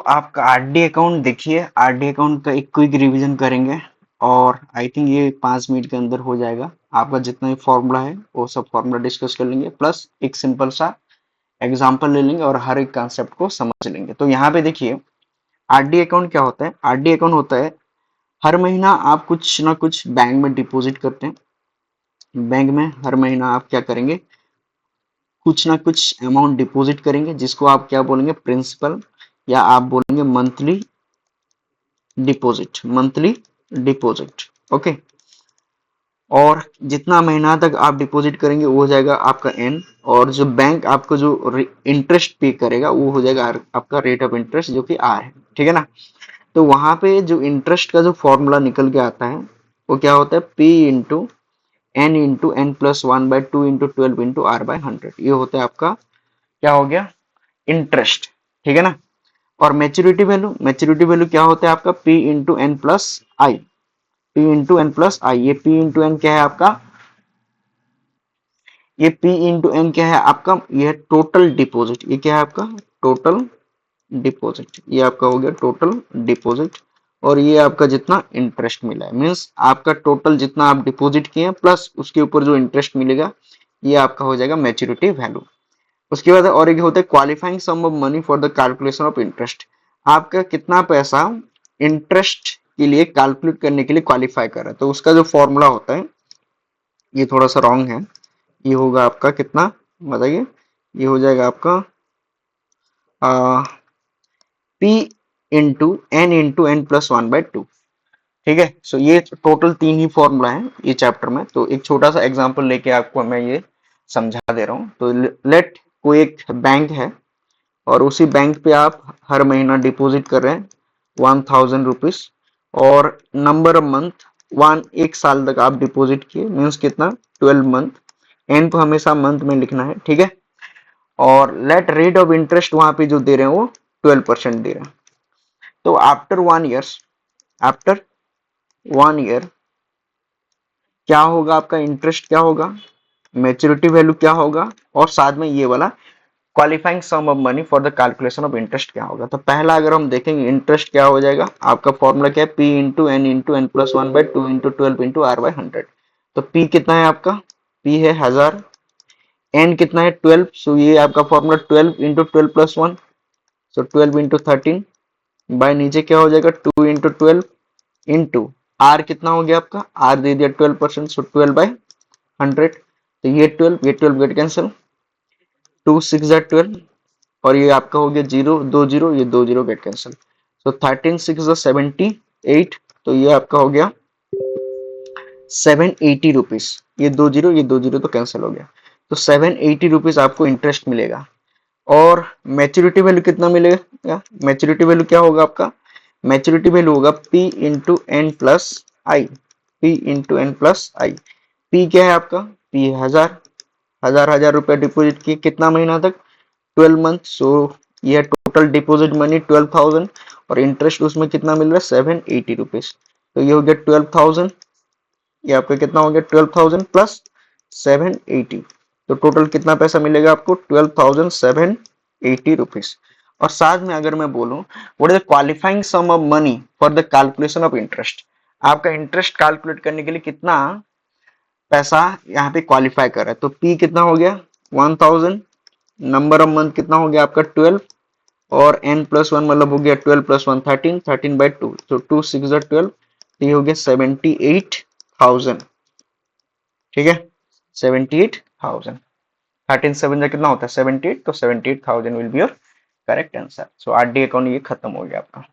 आपका RD account देखिए, RD account का एक क्विक रिवीजन करेंगे और आई थिंक ये 5 मिनट के अंदर हो जाएगा। आपका जितना भी फॉर्मूला है वो सब फॉर्मूला डिस्कस कर लेंगे, प्लस एक सिंपल सा एग्जांपल ले लेंगे और हर एक कॉन्सेप्ट को समझ लेंगे। तो यहाँ पे देखिए, आरडी अकाउंट क्या होता है। आरडी अकाउंट होता है हर महीना आप कुछ ना कुछ बैंक में डिपॉजिट करते हैं। बैंक में हर महीना आप क्या करेंगे, कुछ ना कुछ अमाउंट डिपॉजिट करेंगे, जिसको आप क्या बोलेंगे, प्रिंसिपल, या आप बोलेंगे monthly deposit, monthly deposit. Okay, और जितना महीना तक आप डिपॉजिट करेंगे वो हो जाएगा आपका एन, और जो बैंक आपको जो इंटरेस्ट पे करेगा वो हो जाएगा आपका रेट ऑफ इंटरेस्ट, जो कि आर है। ठीक है ना। तो वहां पे जो इंटरेस्ट का जो फॉर्मूला निकल के आता है वो क्या होता है, P into N plus 1/2 into 12 into R/100। ये होता है आपका क्या हो गया, इंटरेस्ट। ठीक है ना। और मैच्योरिटी वैल्यू क्या होता है आपका, पी इंटू एन प्लस आई, पी इंटू एन प्लस आई। ये पी इंटू एन क्या है आपका, ये पी इंटू एन क्या है आपका, ये है टोटल डिपॉजिट। ये क्या है आपका, टोटल डिपॉजिट। ये आपका हो गया टोटल डिपॉजिट, और ये आपका जितना इंटरेस्ट मिला है, मीन्स आपका टोटल जितना आप डिपॉजिट किए प्लस उसके ऊपर जो इंटरेस्ट मिलेगा, ये आपका हो जाएगा मैच्योरिटी वैल्यू। उसके बाद और एक होता है qualifying sum of money for the calculation of interest. आपका कितना पैसा इंटरेस्ट के लिए कैलकुलेट करने के लिए क्वालिफाई कर रहा है, तो उसका जो फॉर्मूला होता है, ये थोड़ा सा रॉन्ग है। ये होगा आपका कितना, बताइए, ये हो जाएगा आपका पी इंटू एन प्लस 1/2। ठीक है। सो ये टोटल 3 ही फॉर्मूला है ये चैप्टर में। तो एक छोटा सा एग्जांपल लेके आपको मैं ये समझा दे रहा हूँ। तो लेट कोई एक बैंक है और उसी बैंक पे आप हर महीना डिपॉजिट कर रहे हैं 1000 रुपीज, और नंबर ऑफ मंथ 1 साल तक आप डिपॉजिट किए, मीन्स कितना, 12 मंथ। एन तो हमेशा मंथ में लिखना है। ठीक है। और लेट रेट ऑफ इंटरेस्ट वहां पे जो दे रहे हैं वो 12% दे रहे हैं। तो आफ्टर 1 ईयर क्या होगा, आपका इंटरेस्ट क्या होगा, मैच्योरिटी वैल्यू क्या होगा, और साथ में ये वाला qualifying sum of money for the calculation of interest क्या होगा। तो पहला अगर हम देखेंगे, इंटरेस्ट क्या हो जाएगा, आपका फॉर्मूला क्या है, P into N plus 1/2 into 12 into R/100। तो पी कितना है आपका, पी है 1000, एन कितना है 12, सो ये आपका फॉर्मूला 12 इंटू 12 प्लस 1, सो 12 इंटू 13, बाय नीचे क्या हो जाएगा 2 इंटू 12 इंटू आर कितना हो गया आपका, आर दे दिया 12%, सो 12/100। तो ये 12 गेट कैंसिल, 2 6 12, और ये आपका हो गया 0 2 0, ये 2 0 गेट कैंसिल। सो 13 6 78, तो ये आपका हो गया 780 रुपीज। ये 2 0 तो कैंसिल हो गया। तो 780 रुपीज आपको इंटरेस्ट मिलेगा। और मैच्योरिटी वैल्यू कितना मिलेगा, मैच्योरिटी वैल्यू क्या होगा आपका, मैच्योरिटी वैल्यू होगा पी इंटू एन प्लस आई, पी इंटू एन प्लस आई। पी क्या है आपका, पी 1000 रुपए डिपॉजिट किए कितना महीना तक, 12 मंथ। सो ये टोटल डिपॉजिट मनी 12,000, और इंटरेस्ट उसमें कितना मिल रहा है, 780 रुपीज। तो ये हो गया 12,000, ये आपका कितना हो गया 12,000 प्लस 780। तो टोटल कितना पैसा मिलेगा आपको, 12,780 रुपीज। और साथ में अगर मैं बोलूं what is the qualifying sum of money for the calculation of interest, आपका इंटरेस्ट कैलकुलेट करने के लिए कितना पैसा यहाँ पे क्वालिफाई कर रहा है। तो पी कितना हो गया 1000, नंबर ऑफ मंथ कितना हो गया आपका 12, और n प्लस 1 मतलब हो गया 12 प्लस 1 13, 13/2, तो 2 6 12, ये हो गया 78,000। ठीक है, 78,000, 13 7 कितना होता है 78, तो 78,000 will be your correct answer. So RD account ये खत्म हो गया आपका।